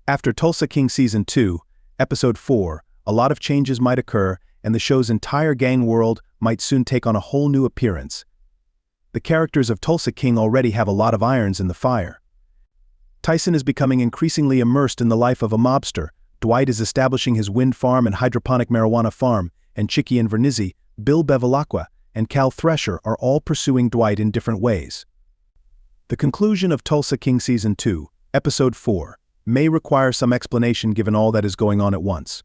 After Tulsa King Season 2, Episode 4, a lot of changes might occur, and the show's entire gang world might soon take on a whole new appearance. The characters of Tulsa King already have a lot of irons in the fire. Tyson is becoming increasingly immersed in the life of a mobster, Dwight is establishing his wind farm and hydroponic marijuana farm, and Chicky and Vernizzi, Bill Bevilacqua, and Cal Thresher are all pursuing Dwight in different ways. The conclusion of Tulsa King Season 2, Episode 4, may require some explanation given all that is going on at once.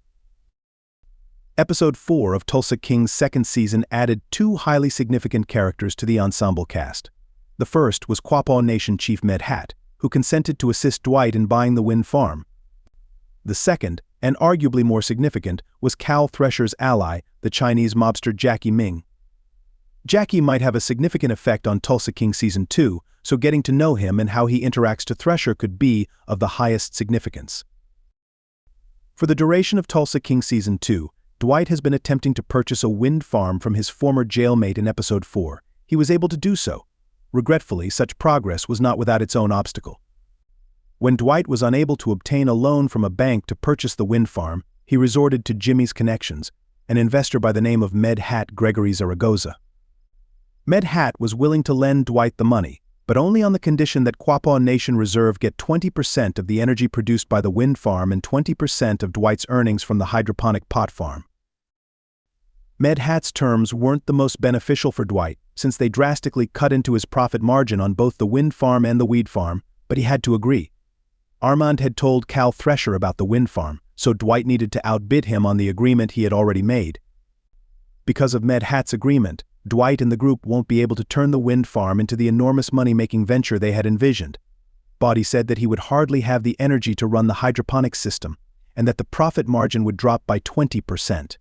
Episode 4 of Tulsa King's second season added two highly significant characters to the ensemble cast. The first was Quapaw Nation Chief Med Hat, who consented to assist Dwight in buying the wind farm. The second, and arguably more significant, was Cal Thresher's ally, the Chinese mobster Jackie Ming. Jackie might have a significant effect on Tulsa King Season 2, so getting to know him and how he interacts to Thresher could be of the highest significance. For the duration of Tulsa King Season 2, Dwight has been attempting to purchase a wind farm from his former jailmate in Episode 4. He was able to do so. Regretfully, such progress was not without its own obstacle. When Dwight was unable to obtain a loan from a bank to purchase the wind farm, he resorted to Jimmy's connections, an investor by the name of Med Hat Gregory Zaragoza. Med Hat was willing to lend Dwight the money, but only on the condition that Quapaw Nation Reserve get 20% of the energy produced by the wind farm and 20% of Dwight's earnings from the hydroponic pot farm. Med Hat's terms weren't the most beneficial for Dwight, since they drastically cut into his profit margin on both the wind farm and the weed farm, but he had to agree. Armand had told Cal Thresher about the wind farm, so Dwight needed to outbid him on the agreement he had already made. Because of Med Hat's agreement, Dwight and the group won't be able to turn the wind farm into the enormous money-making venture they had envisioned. Boddy said that he would hardly have the energy to run the hydroponics system, and that the profit margin would drop by 20%.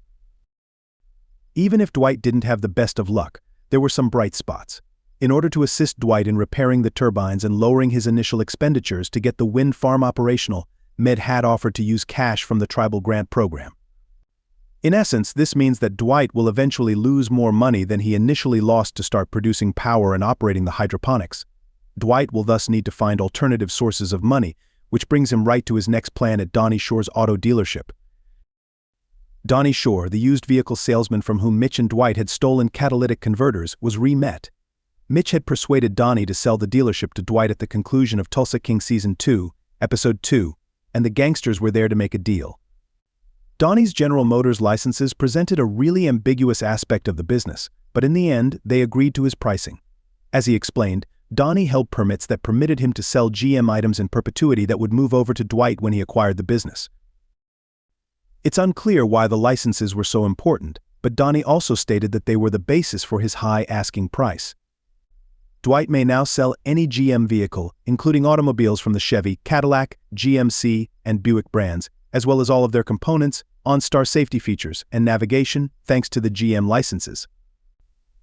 Even if Dwight didn't have the best of luck, there were some bright spots. In order to assist Dwight in repairing the turbines and lowering his initial expenditures to get the wind farm operational, Med Hat offered to use cash from the tribal grant program. In essence, this means that Dwight will eventually lose more money than he initially lost to start producing power and operating the hydroponics. Dwight will thus need to find alternative sources of money, which brings him right to his next plan at Donnie Shore's auto dealership. Donnie Shore, the used vehicle salesman from whom Mitch and Dwight had stolen catalytic converters, was re-met. Mitch had persuaded Donnie to sell the dealership to Dwight at the conclusion of Tulsa King Season 2, Episode 2, and the gangsters were there to make a deal. Donnie's General Motors licenses presented a really ambiguous aspect of the business, but in the end, they agreed to his pricing. As he explained, Donnie held permits that permitted him to sell GM items in perpetuity that would move over to Dwight when he acquired the business. It's unclear why the licenses were so important, but Donnie also stated that they were the basis for his high asking price. Dwight may now sell any GM vehicle, including automobiles from the Chevy, Cadillac, GMC, and Buick brands, as well as all of their components, OnStar safety features, and navigation, thanks to the GM licenses.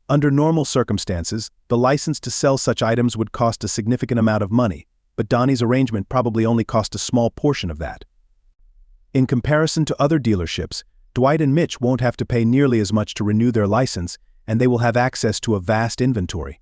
Under normal circumstances, the license to sell such items would cost a significant amount of money, but Donnie's arrangement probably only cost a small portion of that. In comparison to other dealerships, Dwight and Mitch won't have to pay nearly as much to renew their license, and they will have access to a vast inventory.